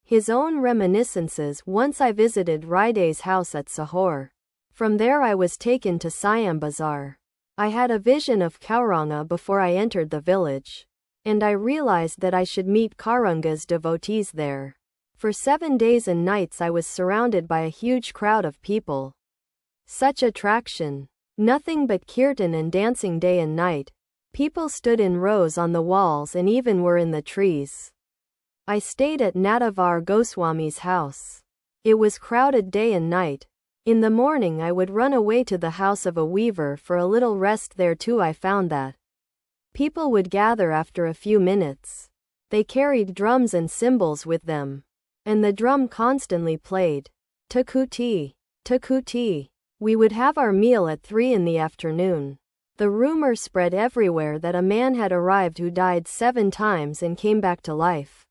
His own reminiscences. Once I visited Ride's house at Sahor. From there I was taken to Siam Bazaar. I had a vision of Kauranga before I entered the village, and I realized that I should meet Kauranga's devotees there. For 7 days and nights I was surrounded by a huge crowd of people. Such attraction. Nothing but kirtan and dancing day and night. People stood in rows on the walls and even were in the trees. I stayed at Nadavar Goswami's house. It was crowded day and night. In the morning I would run away to the house of a weaver for a little rest there too. I found that people would gather after a few minutes. They carried drums and cymbals with them, and the drum constantly played. Takuti, takuti. We would have our meal at 3 in the afternoon. The rumor spread everywhere that a man had arrived who died 7 times and came back to life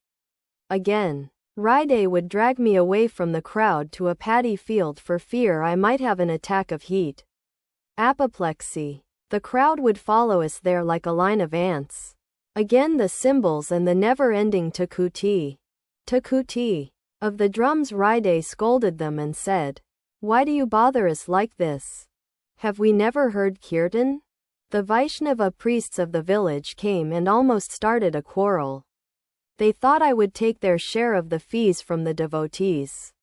again. Ride would drag me away from the crowd to a paddy field for fear I might have an attack of heat. Apoplexy. The crowd would follow us there like a line of ants. Again the cymbals and the never-ending takuti, takuti of the drums. Ride scolded them and said, "Why do you bother us like this? Have we never heard kirtan?" The Vaishnava priests of the village came and almost started a quarrel. They thought I would take their share of the fees from the devotees.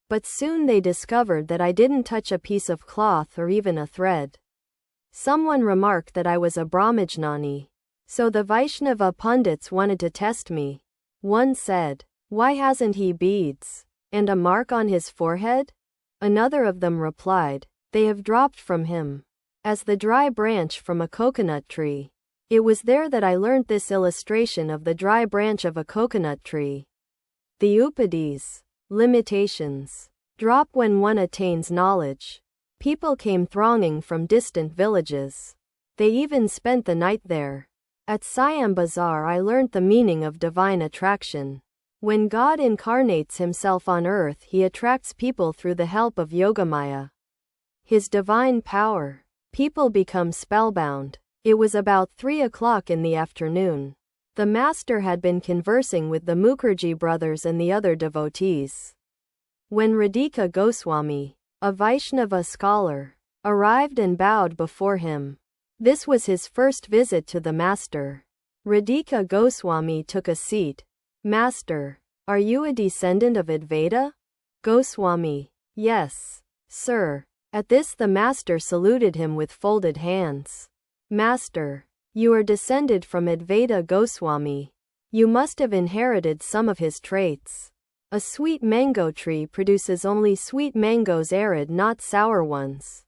But soon they discovered that I didn't touch a piece of cloth or even a thread. Someone remarked that I was a Brahmajnani. So the Vaishnava pundits wanted to test me. One said, "Why hasn't he beads? And a mark on his forehead?" Another of them replied, "They have dropped from him as the dry branch from a coconut tree." It was there that I learnt this illustration of the dry branch of a coconut tree. The Upadis, limitations, drop when one attains knowledge. People came thronging from distant villages. They even spent the night there. At Siam Bazaar I learnt the meaning of divine attraction. When God incarnates himself on earth, he attracts people through the help of Yogamaya, his divine power. People become spellbound. It was about 3 o'clock in the afternoon. The master had been conversing with the Mukherjee brothers and the other devotees, when Radhika Goswami, a Vaishnava scholar, arrived and bowed before him. This was his first visit to the master. Radhika Goswami took a seat. "Master, are you a descendant of Advaita?" Goswami, "Yes, sir." At this the master saluted him with folded hands. "Master, you are descended from Advaita Goswami. You must have inherited some of his traits. A sweet mango tree produces only sweet mangoes, arid, not sour ones.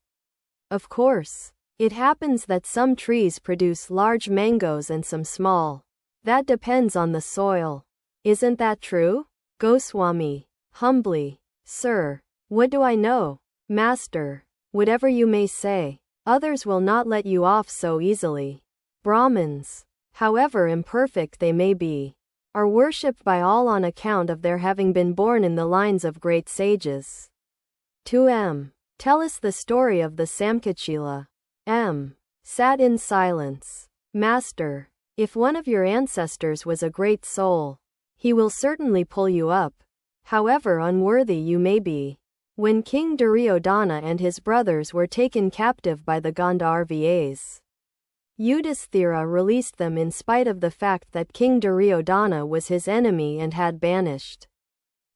Of course, it happens that some trees produce large mangoes and some small. That depends on the soil. Isn't that true?" Goswami, humbly, "Sir, what do I know?" "Master, whatever you may say, others will not let you off so easily. Brahmins, however imperfect they may be, are worshipped by all on account of their having been born in the lines of great sages." 2M. Tell us the story of the Samkachila. M. Sat in silence. "Master, if one of your ancestors was a great soul, he will certainly pull you up, however unworthy you may be." When King Duryodhana and his brothers were taken captive by the Gandharvas, Yudhisthira released them in spite of the fact that King Duryodhana was his enemy and had banished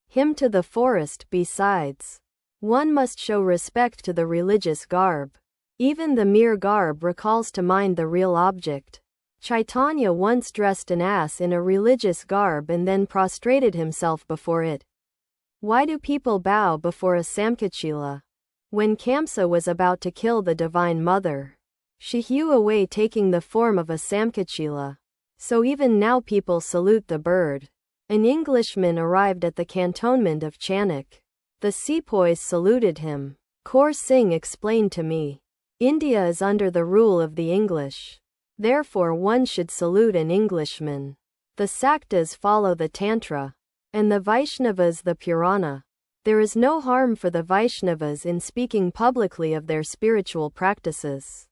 him to the forest. Besides, one must show respect to the religious garb. Even the mere garb recalls to mind the real object. Chaitanya once dressed an ass in a religious garb and then prostrated himself before it. Why do people bow before a Samkachila? When Kamsa was about to kill the Divine Mother, she hewed away, taking the form of a Samkachila. So even now people salute the bird. An Englishman arrived at the cantonment of Chanak. The sepoys saluted him. Kaur Singh explained to me, "India is under the rule of the English. Therefore one should salute an Englishman. The Saktas follow the Tantra, and the Vaishnavas the Purana. There is no harm for the Vaishnavas in speaking publicly of their spiritual practices.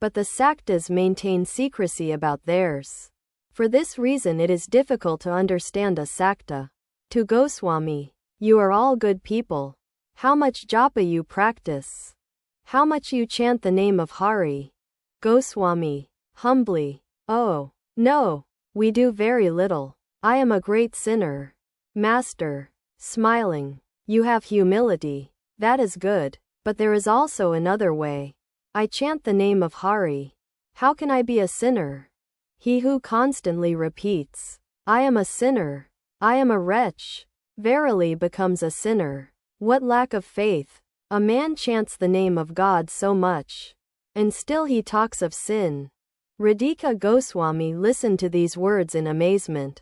But the Saktas maintain secrecy about theirs. For this reason it is difficult to understand a Sakta. To Goswami, you are all good people. How much japa you practice? How much you chant the name of Hari? Goswami, humbly, oh, no, we do very little. I am a great sinner. Master, smiling, you have humility. That is good. But there is also another way. I chant the name of Hari. How can I be a sinner? He who constantly repeats, I am a sinner, I am a wretch, verily becomes a sinner. What lack of faith! A man chants the name of God so much, and still he talks of sin. Radhika Goswami listened to these words in amazement.